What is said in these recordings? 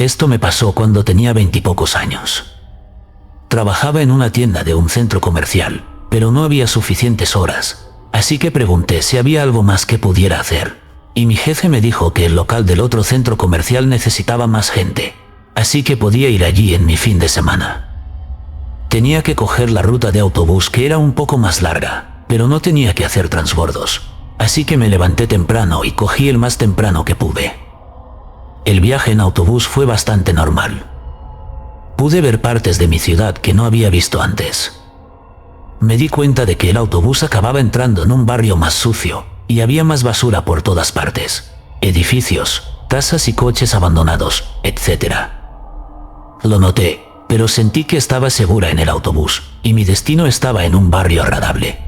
Esto me pasó cuando tenía 20 y pocos años. Trabajaba en una tienda de un centro comercial, pero no había suficientes horas, así que pregunté si había algo más que pudiera hacer. Y mi jefe me dijo que el local del otro centro comercial necesitaba más gente, así que podía ir allí en mi fin de semana. Tenía que coger la ruta de autobús, que era un poco más larga, pero no tenía que hacer transbordos, así que me levanté temprano y cogí el más temprano que pude. El viaje en autobús fue bastante normal. Pude ver partes de mi ciudad que no había visto antes. Me di cuenta de que el autobús acababa entrando en un barrio más sucio, y había más basura por todas partes, edificios, casas y coches abandonados, etc. Lo noté, pero sentí que estaba segura en el autobús, y mi destino estaba en un barrio agradable.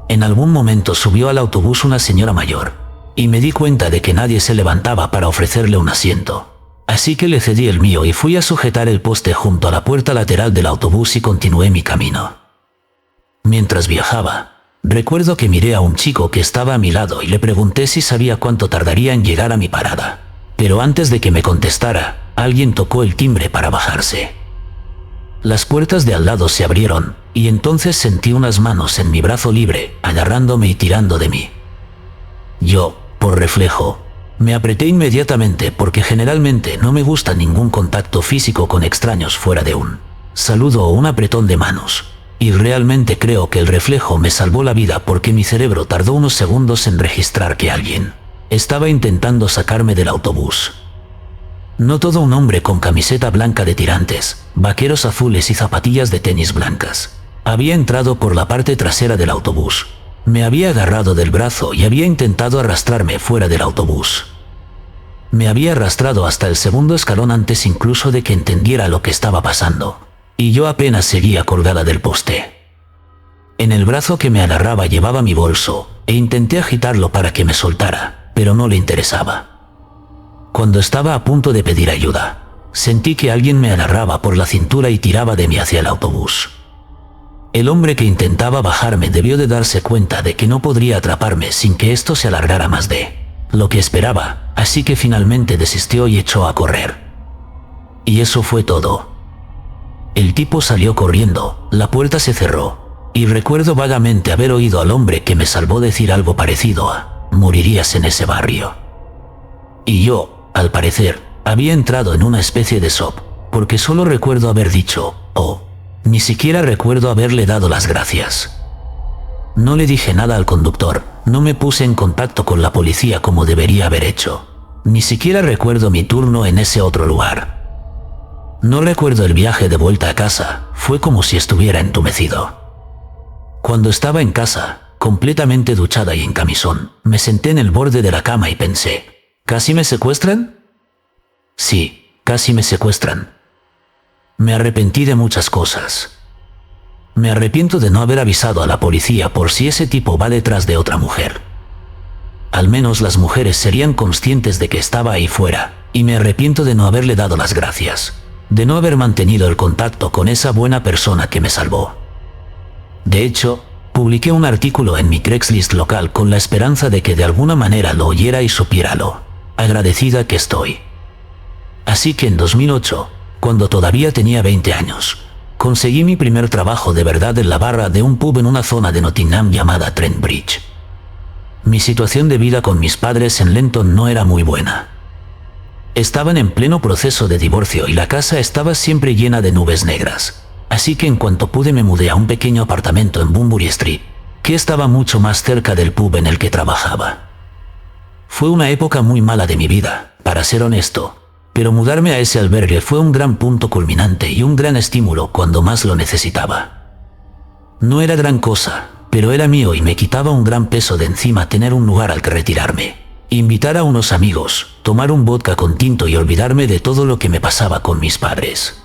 En algún momento subió al autobús una señora mayor, y me di cuenta de que nadie se levantaba para ofrecerle un asiento. Así que le cedí el mío y fui a sujetar el poste junto a la puerta lateral del autobús y continué mi camino. Mientras viajaba, recuerdo que miré a un chico que estaba a mi lado y le pregunté si sabía cuánto tardaría en llegar a mi parada. Pero antes de que me contestara, alguien tocó el timbre para bajarse. Las puertas de al lado se abrieron, y entonces sentí unas manos en mi brazo libre, agarrándome y tirando de mí. Yo, por reflejo, me apreté inmediatamente porque generalmente no me gusta ningún contacto físico con extraños fuera de un saludo o un apretón de manos. Y realmente creo que el reflejo me salvó la vida porque mi cerebro tardó unos segundos en registrar que alguien estaba intentando sacarme del autobús. No todo un hombre con camiseta blanca de tirantes, vaqueros azules y zapatillas de tenis blancas. Había entrado por la parte trasera del autobús. Me había agarrado del brazo y había intentado arrastrarme fuera del autobús. Me había arrastrado hasta el segundo escalón antes incluso de que entendiera lo que estaba pasando. Y yo apenas seguía colgada del poste. En el brazo que me agarraba llevaba mi bolso, e intenté agitarlo para que me soltara, pero no le interesaba. Cuando estaba a punto de pedir ayuda, sentí que alguien me agarraba por la cintura y tiraba de mí hacia el autobús. El hombre que intentaba bajarme debió de darse cuenta de que no podría atraparme sin que esto se alargara más de lo que esperaba, así que finalmente desistió y echó a correr. Y eso fue todo. El tipo salió corriendo, la puerta se cerró, y recuerdo vagamente haber oído al hombre que me salvó decir algo parecido a «morirías en ese barrio». Y yo, al parecer, había entrado en una especie de shock, porque solo recuerdo haber dicho «oh». Ni siquiera recuerdo haberle dado las gracias. No le dije nada al conductor, no me puse en contacto con la policía como debería haber hecho. Ni siquiera recuerdo mi turno en ese otro lugar. No recuerdo el viaje de vuelta a casa, fue como si estuviera entumecido. Cuando estaba en casa, completamente duchada y en camisón, me senté en el borde de la cama y pensé, ¿casi me secuestran? Sí, casi me secuestran. Me arrepentí de muchas cosas. Me arrepiento de no haber avisado a la policía por si ese tipo va detrás de otra mujer. Al menos las mujeres serían conscientes de que estaba ahí fuera, y me arrepiento de no haberle dado las gracias. De no haber mantenido el contacto con esa buena persona que me salvó. De hecho, publiqué un artículo en mi Craigslist local con la esperanza de que de alguna manera lo oyera y supiera lo agradecida que estoy. Así que en 2008, cuando todavía tenía 20 años, conseguí mi primer trabajo de verdad en la barra de un pub en una zona de Nottingham llamada Trent Bridge. Mi situación de vida con mis padres en Lenton no era muy buena. Estaban en pleno proceso de divorcio y la casa estaba siempre llena de nubes negras, así que en cuanto pude me mudé a un pequeño apartamento en Bunbury Street, que estaba mucho más cerca del pub en el que trabajaba. Fue una época muy mala de mi vida, para ser honesto, pero mudarme a ese albergue fue un gran punto culminante y un gran estímulo cuando más lo necesitaba. No era gran cosa, pero era mío y me quitaba un gran peso de encima tener un lugar al que retirarme. Invitar a unos amigos, tomar un vodka con tinto y olvidarme de todo lo que me pasaba con mis padres.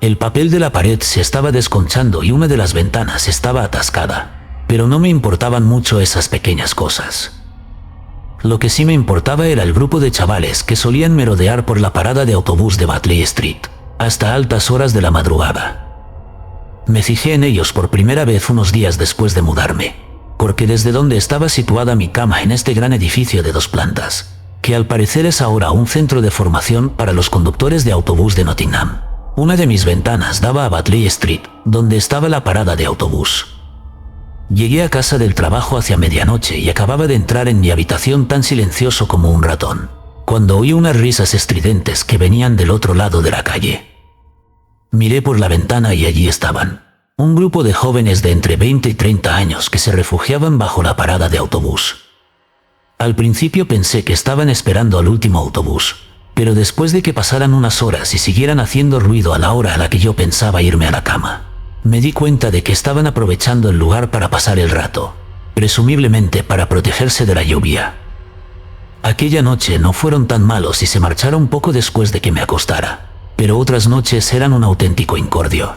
El papel de la pared se estaba desconchando y una de las ventanas estaba atascada, pero no me importaban mucho esas pequeñas cosas. Lo que sí me importaba era el grupo de chavales que solían merodear por la parada de autobús de Batley Street, hasta altas horas de la madrugada. Me fijé en ellos por primera vez unos días después de mudarme, porque desde donde estaba situada mi cama en este gran edificio de 2 plantas, que al parecer es ahora un centro de formación para los conductores de autobús de Nottingham. Una de mis ventanas daba a Batley Street, donde estaba la parada de autobús. Llegué a casa del trabajo hacia medianoche y acababa de entrar en mi habitación tan silencioso como un ratón, cuando oí unas risas estridentes que venían del otro lado de la calle. Miré por la ventana y allí estaban, un grupo de jóvenes de entre 20 y 30 años que se refugiaban bajo la parada de autobús. Al principio pensé que estaban esperando al último autobús, pero después de que pasaran unas horas y siguieran haciendo ruido a la hora a la que yo pensaba irme a la cama, me di cuenta de que estaban aprovechando el lugar para pasar el rato, presumiblemente para protegerse de la lluvia. Aquella noche no fueron tan malos y se marcharon poco después de que me acostara, pero otras noches eran un auténtico incordio.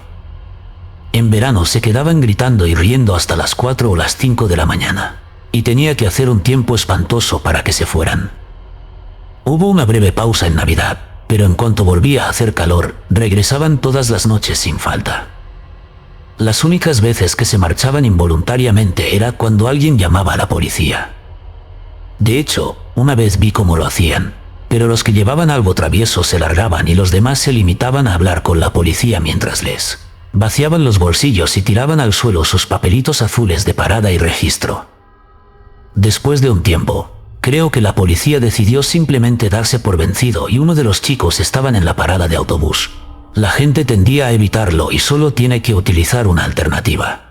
En verano se quedaban gritando y riendo hasta las 4 o las 5 de la mañana, y tenía que hacer un tiempo espantoso para que se fueran. Hubo una breve pausa en Navidad, pero en cuanto volvía a hacer calor, regresaban todas las noches sin falta. Las únicas veces que se marchaban involuntariamente era cuando alguien llamaba a la policía. De hecho, una vez vi cómo lo hacían, pero los que llevaban algo travieso se largaban y los demás se limitaban a hablar con la policía mientras les vaciaban los bolsillos y tiraban al suelo sus papelitos azules de parada y registro. Después de un tiempo, creo que la policía decidió simplemente darse por vencido y uno de los chicos estaban en la parada de autobús. La gente tendía a evitarlo y solo tiene que utilizar una alternativa.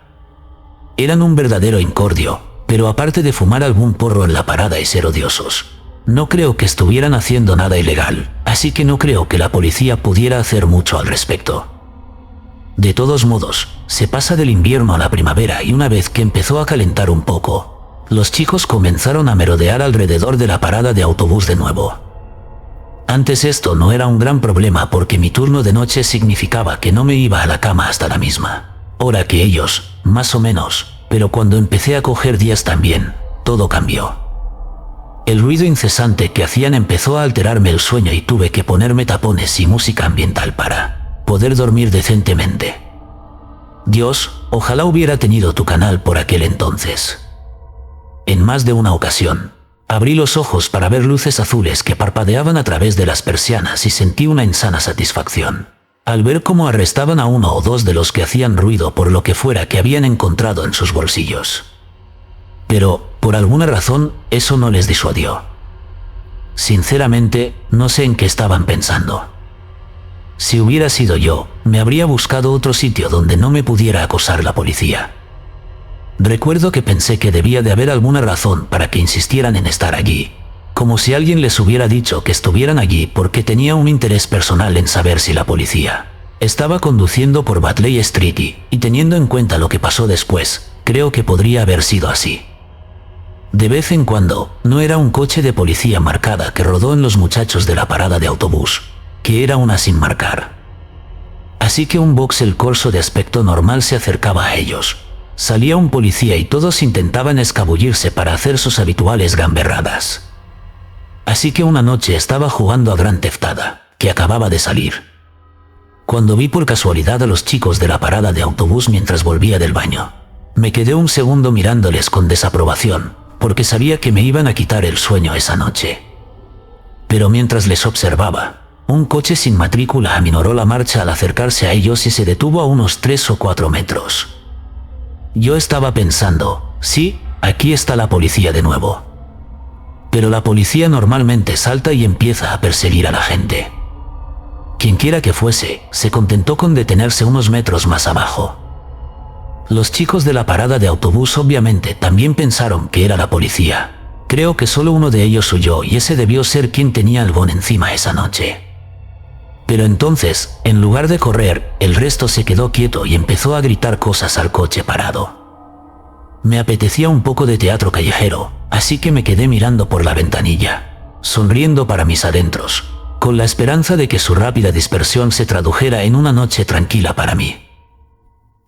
Eran un verdadero incordio, pero aparte de fumar algún porro en la parada y ser odiosos, no creo que estuvieran haciendo nada ilegal, así que no creo que la policía pudiera hacer mucho al respecto. De todos modos, se pasa del invierno a la primavera y una vez que empezó a calentar un poco, los chicos comenzaron a merodear alrededor de la parada de autobús de nuevo. Antes esto no era un gran problema porque mi turno de noche significaba que no me iba a la cama hasta la misma hora que ellos, más o menos, pero cuando empecé a coger días también, todo cambió. El ruido incesante que hacían empezó a alterarme el sueño y tuve que ponerme tapones y música ambiental para poder dormir decentemente. Dios, ojalá hubiera tenido tu canal por aquel entonces. En más de una ocasión, abrí los ojos para ver luces azules que parpadeaban a través de las persianas y sentí una insana satisfacción al ver cómo arrestaban a uno o dos de los que hacían ruido por lo que fuera que habían encontrado en sus bolsillos. Pero, por alguna razón, eso no les disuadió. Sinceramente, no sé en qué estaban pensando. Si hubiera sido yo, me habría buscado otro sitio donde no me pudiera acosar la policía. Recuerdo que pensé que debía de haber alguna razón para que insistieran en estar allí, como si alguien les hubiera dicho que estuvieran allí porque tenía un interés personal en saber si la policía estaba conduciendo por Batley Street y teniendo en cuenta lo que pasó después, creo que podría haber sido así. De vez en cuando, no era un coche de policía marcada que rodó en los muchachos de la parada de autobús, que era una sin marcar. Así que un Vauxhall Corso de aspecto normal se acercaba a ellos. Salía un policía y todos intentaban escabullirse para hacer sus habituales gamberradas. Así que una noche estaba jugando a Grand Theft Auto, que acababa de salir, cuando vi por casualidad a los chicos de la parada de autobús mientras volvía del baño. Me quedé un segundo mirándoles con desaprobación, porque sabía que me iban a quitar el sueño esa noche. Pero mientras les observaba, un coche sin matrícula aminoró la marcha al acercarse a ellos y se detuvo a unos 3 o 4 metros. Yo estaba pensando, sí, aquí está la policía de nuevo. Pero la policía normalmente salta y empieza a perseguir a la gente. Quienquiera que fuese, se contentó con detenerse unos metros más abajo. Los chicos de la parada de autobús obviamente también pensaron que era la policía. Creo que solo uno de ellos huyó y ese debió ser quien tenía algún encima esa noche. Pero entonces, en lugar de correr, el resto se quedó quieto y empezó a gritar cosas al coche parado. Me apetecía un poco de teatro callejero, así que me quedé mirando por la ventanilla, sonriendo para mis adentros, con la esperanza de que su rápida dispersión se tradujera en una noche tranquila para mí.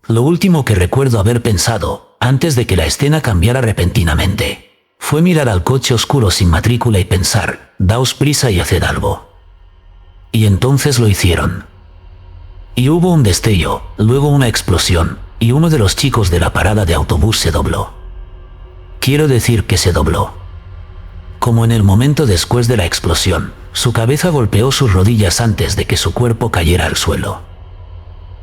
Lo último que recuerdo haber pensado, antes de que la escena cambiara repentinamente, fue mirar al coche oscuro sin matrícula y pensar, daos prisa y haced algo. Y entonces lo hicieron. Y hubo un destello, luego una explosión, y uno de los chicos de la parada de autobús se dobló. Quiero decir que se dobló. como en el momento después de la explosión, su cabeza golpeó sus rodillas antes de que su cuerpo cayera al suelo.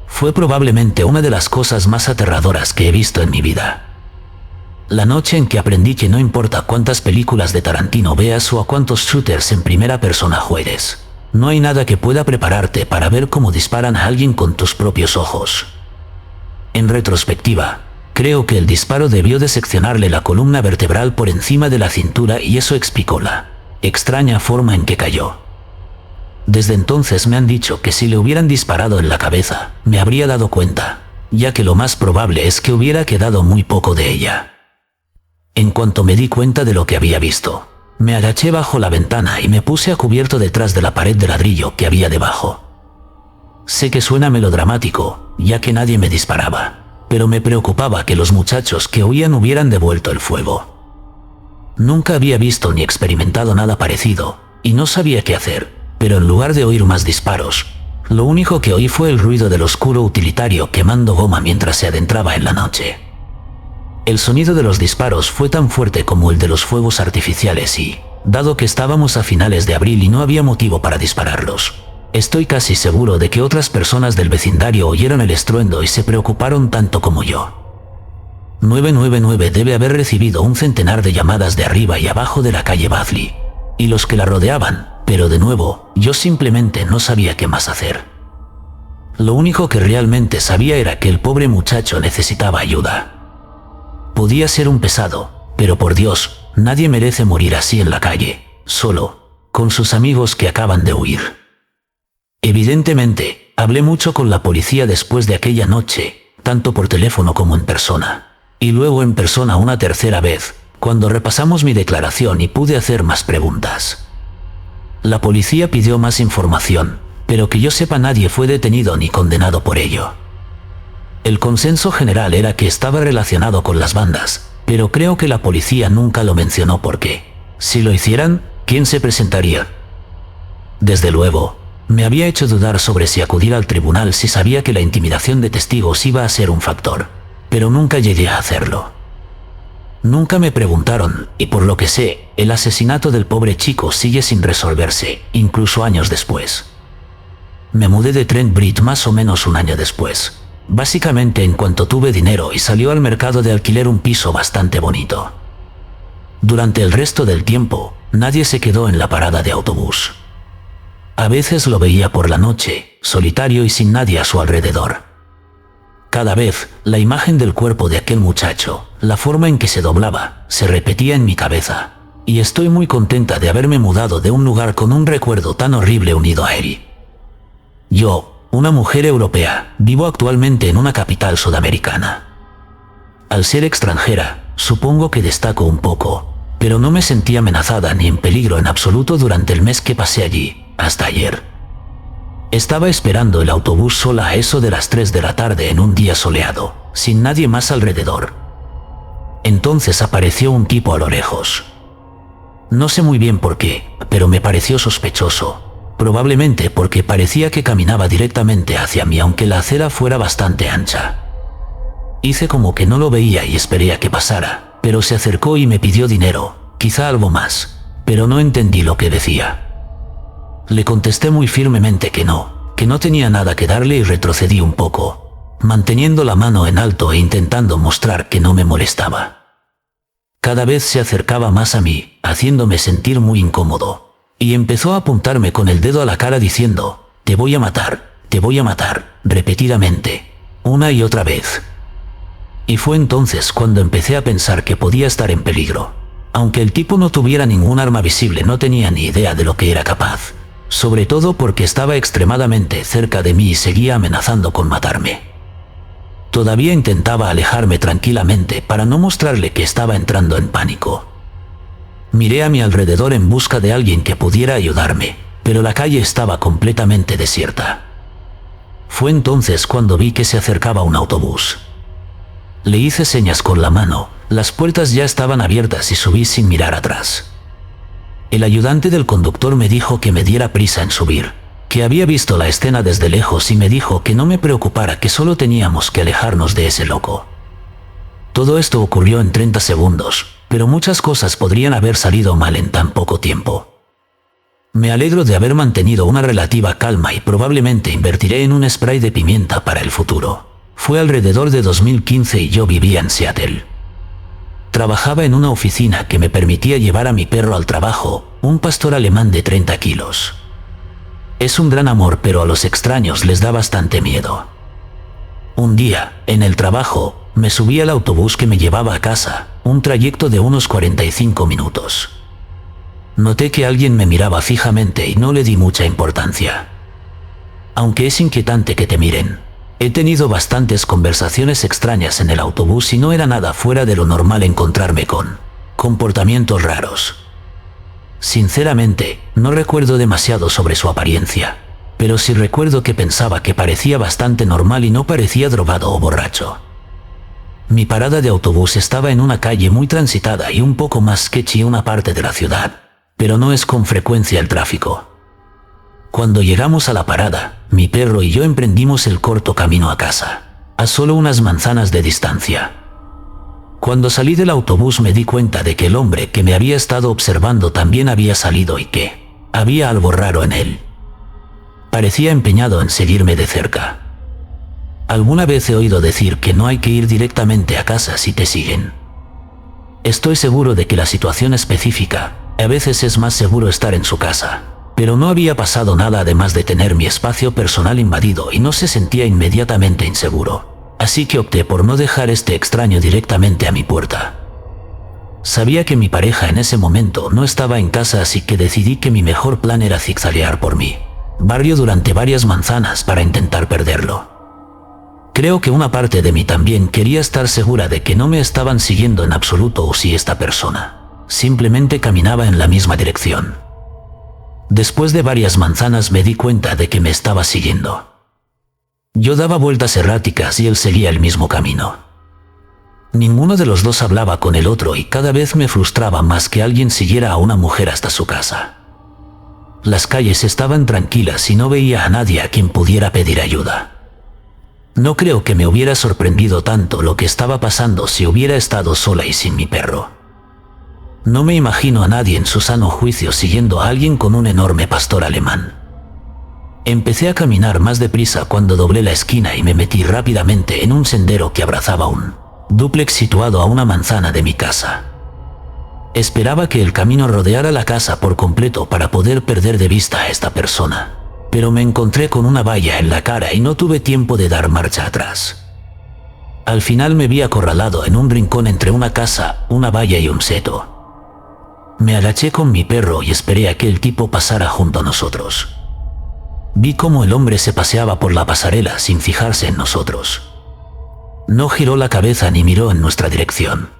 Fue probablemente una de las cosas más aterradoras que he visto en mi vida. La noche en que aprendí que no importa cuántas películas de Tarantino veas o a cuántos shooters en primera persona juegues, no hay nada que pueda prepararte para ver cómo disparan a alguien con tus propios ojos. En retrospectiva, creo que el disparo debió de seccionarle la columna vertebral por encima de la cintura y eso explicó la extraña forma en que cayó. Desde entonces me han dicho que si le hubieran disparado en la cabeza, me habría dado cuenta, ya que lo más probable es que hubiera quedado muy poco de ella. En cuanto me di cuenta de lo que había visto, me agaché bajo la ventana y me puse a cubierto detrás de la pared de ladrillo que había debajo. Sé que suena melodramático, ya que nadie me disparaba, pero me preocupaba que los muchachos que huían hubieran devuelto el fuego. Nunca había visto ni experimentado nada parecido, y no sabía qué hacer, pero en lugar de oír más disparos, lo único que oí fue el ruido del oscuro utilitario quemando goma mientras se adentraba en la noche. El sonido de los disparos fue tan fuerte como el de los fuegos artificiales y, dado que estábamos a finales de abril y no había motivo para dispararlos, estoy casi seguro de que otras personas del vecindario oyeron el estruendo y se preocuparon tanto como yo. 999 debe haber recibido un centenar de llamadas de arriba y abajo de la calle Badley, y los que la rodeaban, pero de nuevo, yo simplemente no sabía qué más hacer. Lo único que realmente sabía era que el pobre muchacho necesitaba ayuda. Podía ser un pesado, pero por Dios, nadie merece morir así en la calle, solo, con sus amigos que acaban de huir. Evidentemente, hablé mucho con la policía después de aquella noche, tanto por teléfono como en persona, y luego en persona una tercera vez, cuando repasamos mi declaración y pude hacer más preguntas. La policía pidió más información, pero que yo sepa nadie fue detenido ni condenado por ello. El consenso general era que estaba relacionado con las bandas, pero creo que la policía nunca lo mencionó porque, si lo hicieran, ¿quién se presentaría? Desde luego, me había hecho dudar sobre si acudir al tribunal si sabía que la intimidación de testigos iba a ser un factor, pero nunca llegué a hacerlo. Nunca me preguntaron, y por lo que sé, el asesinato del pobre chico sigue sin resolverse, incluso años después. Me mudé de Trent Bridge más o menos un año después. Básicamente en cuanto tuve dinero y salió al mercado de alquiler un piso bastante bonito. Durante el resto del tiempo, nadie se quedó en la parada de autobús. A veces lo veía por la noche, solitario y sin nadie a su alrededor. Cada vez, la imagen del cuerpo de aquel muchacho, la forma en que se doblaba, se repetía en mi cabeza, y estoy muy contenta de haberme mudado de un lugar con un recuerdo tan horrible unido a él. Yo, una mujer europea, vivo actualmente en una capital sudamericana. Al ser extranjera, supongo que destaco un poco, pero no me sentí amenazada ni en peligro en absoluto durante el mes que pasé allí, hasta ayer. Estaba esperando el autobús sola a eso de las 3 de la tarde en un día soleado, sin nadie más alrededor. Entonces apareció un tipo a lo lejos. No sé muy bien por qué, pero me pareció sospechoso. Probablemente porque parecía que caminaba directamente hacia mí aunque la acera fuera bastante ancha. Hice como que no lo veía y esperé a que pasara, pero se acercó y me pidió dinero, quizá algo más, pero no entendí lo que decía. Le contesté muy firmemente que no tenía nada que darle y retrocedí un poco, manteniendo la mano en alto e intentando mostrar que no me molestaba. Cada vez se acercaba más a mí, haciéndome sentir muy incómodo. Y empezó a apuntarme con el dedo a la cara diciendo, te voy a matar, repetidamente, una y otra vez. Y fue entonces cuando empecé a pensar que podía estar en peligro. Aunque el tipo no tuviera ningún arma visible, no tenía ni idea de lo que era capaz, sobre todo porque estaba extremadamente cerca de mí y seguía amenazando con matarme. Todavía intentaba alejarme tranquilamente para no mostrarle que estaba entrando en pánico. Miré a mi alrededor en busca de alguien que pudiera ayudarme, pero la calle estaba completamente desierta. Fue entonces cuando vi que se acercaba un autobús. Le hice señas con la mano, las puertas ya estaban abiertas y subí sin mirar atrás. El ayudante del conductor me dijo que me diera prisa en subir, que había visto la escena desde lejos y me dijo que no me preocupara, que solo teníamos que alejarnos de ese loco. Todo esto ocurrió en 30 segundos. pero muchas cosas podrían haber salido mal en tan poco tiempo. Me alegro de haber mantenido una relativa calma y probablemente invertiré en un spray de pimienta para el futuro. Fue alrededor de 2015 y yo vivía en Seattle. Trabajaba en una oficina que me permitía llevar a mi perro al trabajo, un pastor alemán de 30 kilos. Es un gran amor, pero a los extraños les da bastante miedo. Un día, en el trabajo, me subí al autobús que me llevaba a casa, un trayecto de unos 45 minutos. Noté que alguien me miraba fijamente y no le di mucha importancia. Aunque es inquietante que te miren, he tenido bastantes conversaciones extrañas en el autobús y no era nada fuera de lo normal encontrarme con comportamientos raros. Sinceramente, no recuerdo demasiado sobre su apariencia, pero sí recuerdo que pensaba que parecía bastante normal y no parecía drogado o borracho. Mi parada de autobús estaba en una calle muy transitada y un poco más sketchy una parte de la ciudad, pero no es con frecuencia el tráfico. Cuando llegamos a la parada, mi perro y yo emprendimos el corto camino a casa, a solo unas manzanas de distancia. Cuando salí del autobús me di cuenta de que el hombre que me había estado observando también había salido y que había algo raro en él. Parecía empeñado en seguirme de cerca. Alguna vez he oído decir que no hay que ir directamente a casa si te siguen. Estoy seguro de que la situación específica, a veces es más seguro estar en su casa, pero no había pasado nada además de tener mi espacio personal invadido y no se sentía inmediatamente inseguro, así que opté por no dejar este extraño directamente a mi puerta. Sabía que mi pareja en ese momento no estaba en casa, así que decidí que mi mejor plan era zigzaguear por mi barrio durante varias manzanas para intentar perderlo. Creo que una parte de mí también quería estar segura de que no me estaban siguiendo en absoluto o si esta persona simplemente caminaba en la misma dirección. Después de varias manzanas me di cuenta de que me estaba siguiendo. Yo daba vueltas erráticas y él seguía el mismo camino. Ninguno de los dos hablaba con el otro y cada vez me frustraba más que alguien siguiera a una mujer hasta su casa. Las calles estaban tranquilas y no veía a nadie a quien pudiera pedir ayuda. No creo que me hubiera sorprendido tanto lo que estaba pasando si hubiera estado sola y sin mi perro. No me imagino a nadie en su sano juicio siguiendo a alguien con un enorme pastor alemán. Empecé a caminar más deprisa cuando doblé la esquina y me metí rápidamente en un sendero que abrazaba un dúplex situado a una manzana de mi casa. Esperaba que el camino rodeara la casa por completo para poder perder de vista a esta persona, pero me encontré con una valla en la cara y no tuve tiempo de dar marcha atrás. Al final me vi acorralado en un rincón entre una casa, una valla y un seto. Me agaché con mi perro y esperé a que el tipo pasara junto a nosotros. Vi cómo el hombre se paseaba por la pasarela sin fijarse en nosotros. No giró la cabeza ni miró en nuestra dirección.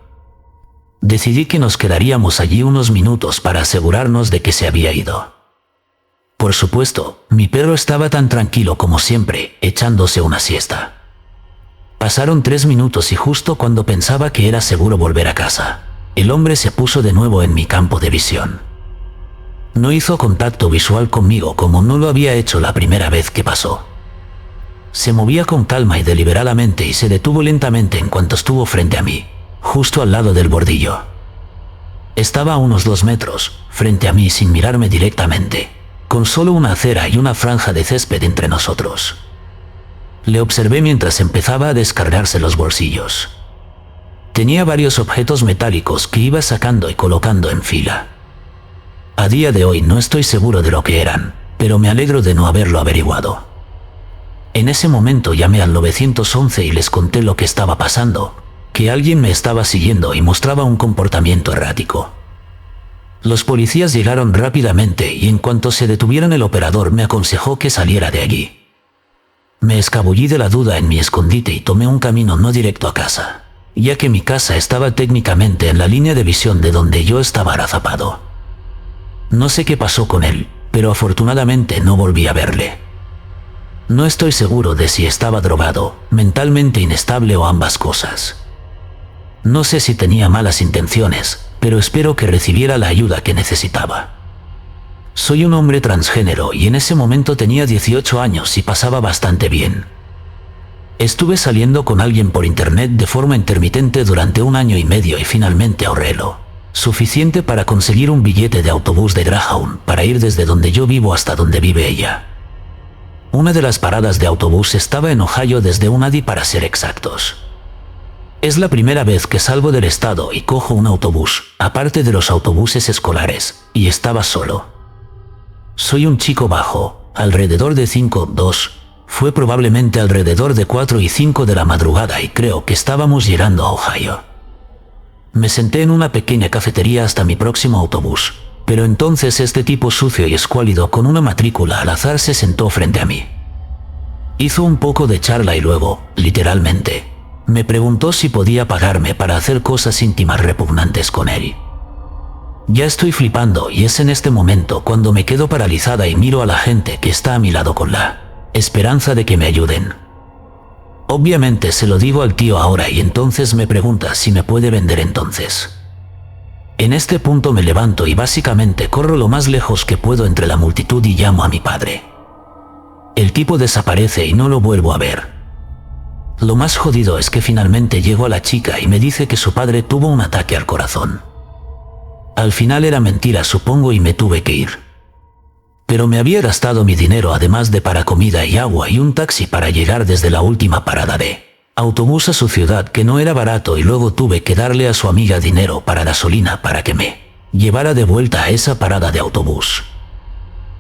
Decidí que nos quedaríamos allí unos minutos para asegurarnos de que se había ido. Por supuesto, mi perro estaba tan tranquilo como siempre, echándose una siesta. Pasaron 3 minutos y justo cuando pensaba que era seguro volver a casa, el hombre se puso de nuevo en mi campo de visión. No hizo contacto visual conmigo como no lo había hecho la primera vez que pasó. Se movía con calma y deliberadamente y se detuvo lentamente en cuanto estuvo frente a mí, justo al lado del bordillo. Estaba a unos 2 metros, frente a mí sin mirarme directamente, con solo una acera y una franja de césped entre nosotros. Le observé mientras empezaba a descargarse los bolsillos. Tenía varios objetos metálicos que iba sacando y colocando en fila. A día de hoy no estoy seguro de lo que eran, pero me alegro de no haberlo averiguado. En ese momento llamé al 911 y les conté lo que estaba pasando, que alguien me estaba siguiendo y mostraba un comportamiento errático. Los policías llegaron rápidamente y en cuanto se detuvieron el operador me aconsejó que saliera de allí. Me escabullí de la duda en mi escondite y tomé un camino no directo a casa, ya que mi casa estaba técnicamente en la línea de visión de donde yo estaba agazapado. No sé qué pasó con él, pero afortunadamente no volví a verle. No estoy seguro de si estaba drogado, mentalmente inestable o ambas cosas. No sé si tenía malas intenciones, pero espero que recibiera la ayuda que necesitaba. Soy un hombre transgénero y en ese momento tenía 18 años y pasaba bastante bien. Estuve saliendo con alguien por internet de forma intermitente durante 1 año y medio y finalmente ahorrélo. suficiente para conseguir un billete de autobús de Greyhound para ir desde donde yo vivo hasta donde vive ella. Una de las paradas de autobús estaba en Ohio desde Unadi para ser exactos. Es la primera vez que salgo del estado y cojo un autobús, aparte de los autobuses escolares, y estaba solo. Soy un chico bajo, alrededor de 5'2", fue probablemente alrededor de 4 y 5 de la madrugada y creo que estábamos llegando a Ohio. Me senté en una pequeña cafetería hasta mi próximo autobús, pero entonces este tipo sucio y escuálido con una matrícula al azar se sentó frente a mí. Hizo un poco de charla y luego, literalmente, me preguntó si podía pagarme para hacer cosas íntimas repugnantes con él. Ya estoy flipando y es en este momento cuando me quedo paralizada y miro a la gente que está a mi lado con la esperanza de que me ayuden. Obviamente se lo digo al tío ahora y entonces me pregunta si me puede vender entonces. En este punto me levanto y básicamente corro lo más lejos que puedo entre la multitud y llamo a mi padre. El tipo desaparece y no lo vuelvo a ver. Lo más jodido es que finalmente llego a la chica y me dice que su padre tuvo un ataque al corazón. Al final era mentira, supongo, y me tuve que ir. Pero me había gastado mi dinero además de para comida y agua y un taxi para llegar desde la última parada de autobús a su ciudad, que no era barato, y luego tuve que darle a su amiga dinero para gasolina para que me llevara de vuelta a esa parada de autobús.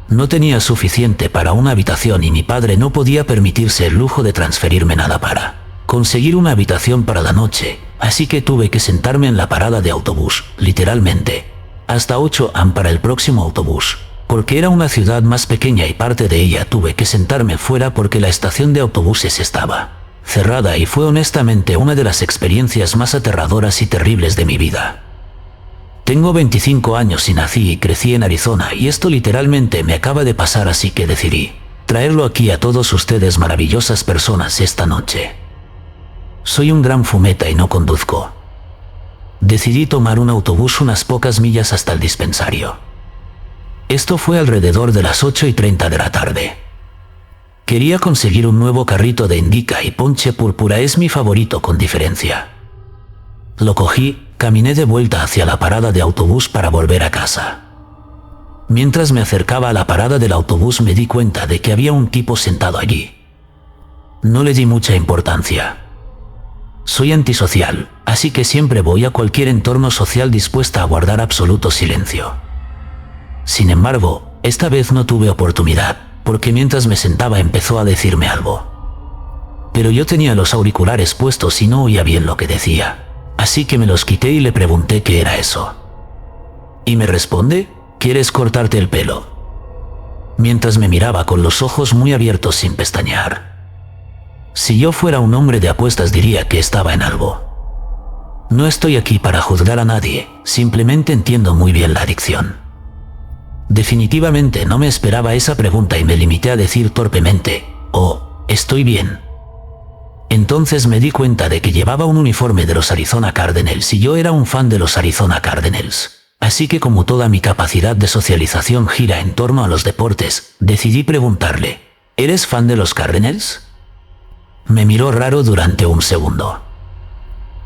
No tenía suficiente para una habitación y mi padre no podía permitirse el lujo de transferirme nada para conseguir una habitación para la noche, así que tuve que sentarme en la parada de autobús, literalmente, hasta 8 am para el próximo autobús, porque era una ciudad más pequeña y parte de ella tuve que sentarme fuera porque la estación de autobuses estaba cerrada y fue honestamente una de las experiencias más aterradoras y terribles de mi vida. Tengo 25 años y nací y crecí en Arizona y esto literalmente me acaba de pasar, así que decidí traerlo aquí a todos ustedes, maravillosas personas, esta noche. Soy un gran fumeta y no conduzco. Decidí tomar un autobús unas pocas millas hasta el dispensario. Esto fue alrededor de las 8:30 de la tarde. Quería conseguir un nuevo carrito de indica y ponche púrpura, es mi favorito con diferencia. Lo cogí, caminé de vuelta hacia la parada de autobús para volver a casa. Mientras me acercaba a la parada del autobús me di cuenta de que había un tipo sentado allí. No le di mucha importancia. Soy antisocial, así que siempre voy a cualquier entorno social dispuesta a guardar absoluto silencio. Sin embargo, esta vez no tuve oportunidad, porque mientras me sentaba empezó a decirme algo. Pero yo tenía los auriculares puestos y no oía bien lo que decía, así que me los quité y le pregunté qué era eso. Y me responde: ¿quieres cortarte el pelo? Mientras me miraba con los ojos muy abiertos sin pestañear. Si yo fuera un hombre de apuestas diría que estaba en algo. No estoy aquí para juzgar a nadie, simplemente entiendo muy bien la adicción. Definitivamente no me esperaba esa pregunta y me limité a decir torpemente: oh, estoy bien. Entonces me di cuenta de que llevaba un uniforme de los Arizona Cardinals y yo era un fan de los Arizona Cardinals. Así que como toda mi capacidad de socialización gira en torno a los deportes, decidí preguntarle: ¿eres fan de los Cardinals? Me miró raro durante un segundo.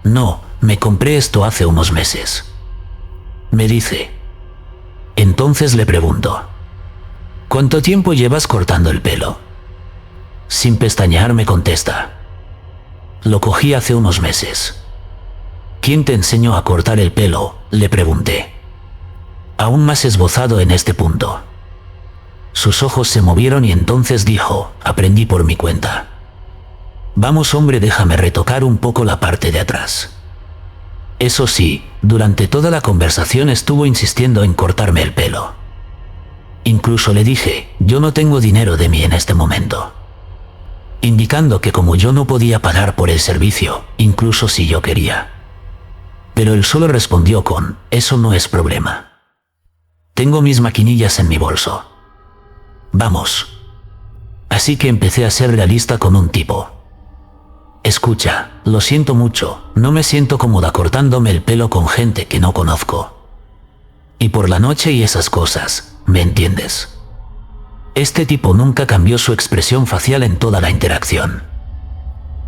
No, me compré esto hace unos meses. Me dice. Entonces le pregunto: ¿cuánto tiempo llevas cortando el pelo? Sin pestañear me contesta: lo cogí hace unos meses. ¿Quién te enseñó a cortar el pelo?, le pregunté. Aún más esbozado en este punto. Sus ojos se movieron y entonces dijo: aprendí por mi cuenta. Vamos hombre, déjame retocar un poco la parte de atrás. Eso sí, durante toda la conversación estuvo insistiendo en cortarme el pelo. Incluso le dije: yo no tengo dinero de mí en este momento. Indicando que como yo no podía pagar por el servicio, incluso si yo quería. Pero él solo respondió con: eso no es problema. Tengo mis maquinillas en mi bolso. Vamos. Así que empecé a ser realista con un tipo. Escucha, lo siento mucho, no me siento cómoda cortándome el pelo con gente que no conozco. Y por la noche y esas cosas, ¿me entiendes? Este tipo nunca cambió su expresión facial en toda la interacción.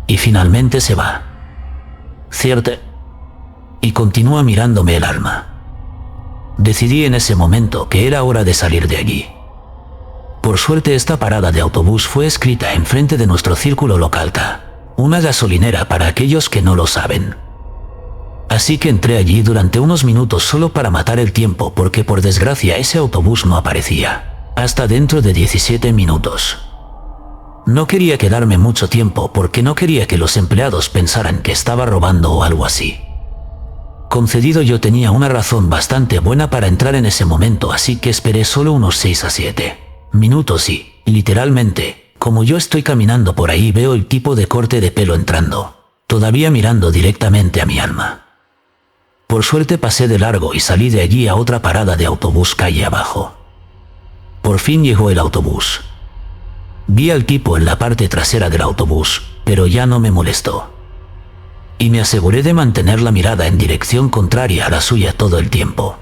Y finalmente se va. ¿Cierto? Y continúa mirándome el alma. Decidí en ese momento que era hora de salir de allí. Por suerte esta parada de autobús fue escrita enfrente de nuestro círculo local K, una gasolinera para aquellos que no lo saben. Así que entré allí durante unos minutos solo para matar el tiempo porque por desgracia ese autobús no aparecía, hasta dentro de 17 minutos. No quería quedarme mucho tiempo porque no quería que los empleados pensaran que estaba robando o algo así. Concedido, yo tenía una razón bastante buena para entrar en ese momento, así que esperé solo unos 6 a 7 minutos y, literalmente, como yo estoy caminando por ahí, veo el tipo de corte de pelo entrando, todavía mirando directamente a mi alma. Por suerte pasé de largo y salí de allí a otra parada de autobús calle abajo. Por fin llegó el autobús. Vi al tipo en la parte trasera del autobús, pero ya no me molestó. Y me aseguré de mantener la mirada en dirección contraria a la suya todo el tiempo.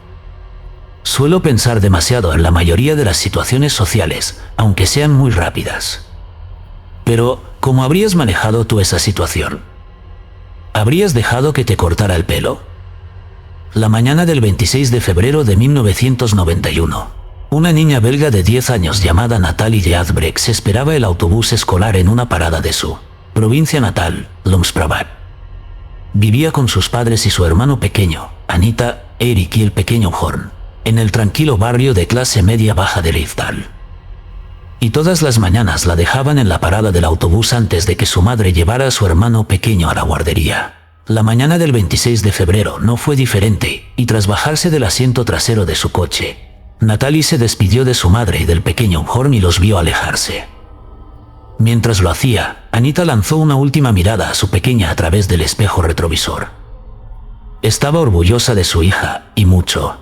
Suelo pensar demasiado en la mayoría de las situaciones sociales, aunque sean muy rápidas. Pero, ¿cómo habrías manejado tú esa situación? ¿Habrías dejado que te cortara el pelo? La mañana del 26 de febrero de 1991, una niña belga de 10 años llamada Nathalie de Adbrecht esperaba el autobús escolar en una parada de su provincia natal, Lomspravat. Vivía con sus padres y su hermano pequeño, Anita, Erik y el pequeño Horn, en el tranquilo barrio de clase media baja de Leifdal. Y todas las mañanas la dejaban en la parada del autobús antes de que su madre llevara a su hermano pequeño a la guardería. La mañana del 26 de febrero no fue diferente, y tras bajarse del asiento trasero de su coche, Nathalie se despidió de su madre y del pequeño Horn y los vio alejarse. Mientras lo hacía, Anita lanzó una última mirada a su pequeña a través del espejo retrovisor. Estaba orgullosa de su hija, y mucho.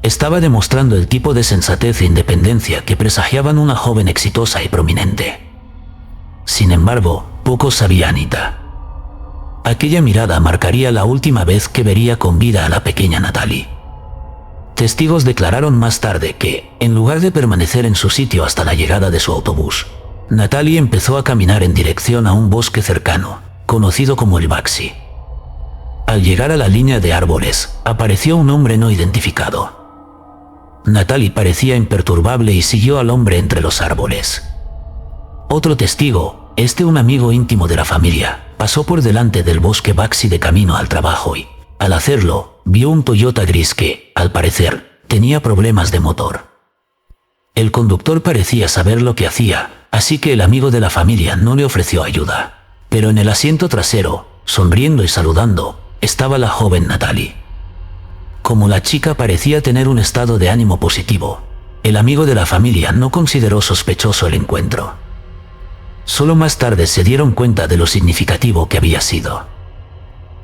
Estaba demostrando el tipo de sensatez e independencia que presagiaban una joven exitosa y prominente. Sin embargo, poco sabía Anita. Aquella mirada marcaría la última vez que vería con vida a la pequeña Nathalie. Testigos declararon más tarde que, en lugar de permanecer en su sitio hasta la llegada de su autobús, Nathalie empezó a caminar en dirección a un bosque cercano, conocido como el Baxi. Al llegar a la línea de árboles, apareció un hombre no identificado. Nathalie parecía imperturbable y siguió al hombre entre los árboles. Otro testigo, un amigo íntimo de la familia, pasó por delante del bosque Baxi de camino al trabajo y, al hacerlo, vio un Toyota gris que, al parecer, tenía problemas de motor. El conductor parecía saber lo que hacía, así que el amigo de la familia no le ofreció ayuda. Pero en el asiento trasero, sonriendo y saludando, estaba la joven Nathalie. Como la chica parecía tener un estado de ánimo positivo, el amigo de la familia no consideró sospechoso el encuentro. Solo más tarde se dieron cuenta de lo significativo que había sido.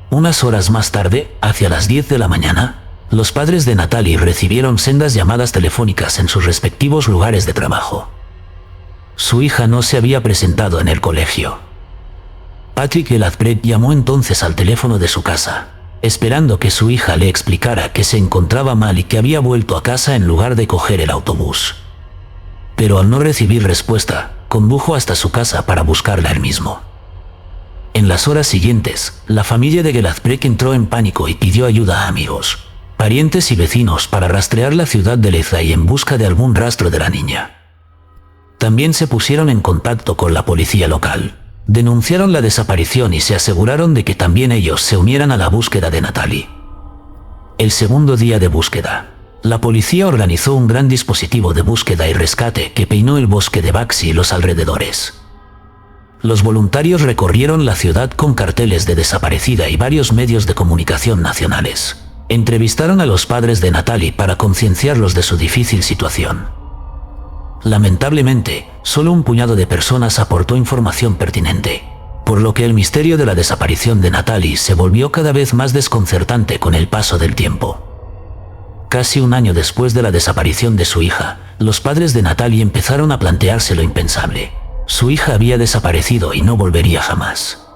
Unas horas más tarde, hacia las 10 de la mañana, los padres de Nathalie recibieron sendas llamadas telefónicas en sus respectivos lugares de trabajo. Su hija no se había presentado en el colegio. Patrick Elazbrecht llamó entonces al teléfono de su casa, esperando que su hija le explicara que se encontraba mal y que había vuelto a casa en lugar de coger el autobús. Pero al no recibir respuesta, condujo hasta su casa para buscarla él mismo. En las horas siguientes, la familia de Elazbrecht entró en pánico y pidió ayuda a amigos, parientes y vecinos para rastrear la ciudad de Leifdal en busca de algún rastro de la niña. También se pusieron en contacto con la policía local, denunciaron la desaparición y se aseguraron de que también ellos se unieran a la búsqueda de Nathalie. El segundo día de búsqueda, la policía organizó un gran dispositivo de búsqueda y rescate que peinó el bosque de Baxi y los alrededores. Los voluntarios recorrieron la ciudad con carteles de desaparecida y varios medios de comunicación nacionales. Entrevistaron a los padres de Nathalie para concienciarlos de su difícil situación. Lamentablemente, solo un puñado de personas aportó información pertinente, por lo que el misterio de la desaparición de Nathalie se volvió cada vez más desconcertante con el paso del tiempo. Casi un año después de la desaparición de su hija, los padres de Nathalie empezaron a plantearse lo impensable. Su hija había desaparecido y no volvería jamás.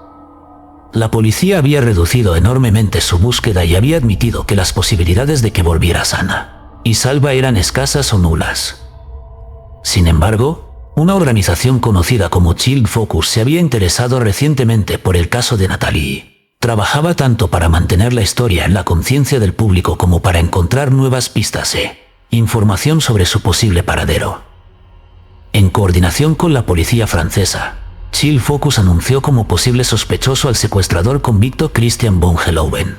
La policía había reducido enormemente su búsqueda y había admitido que las posibilidades de que volviera sana y salva eran escasas o nulas. Sin embargo, una organización conocida como Child Focus se había interesado recientemente por el caso de Nathalie. Trabajaba tanto para mantener la historia en la conciencia del público como para encontrar nuevas pistas e información sobre su posible paradero. En coordinación con la policía francesa, Chill Focus anunció como posible sospechoso al secuestrador convicto Christian von Geloven.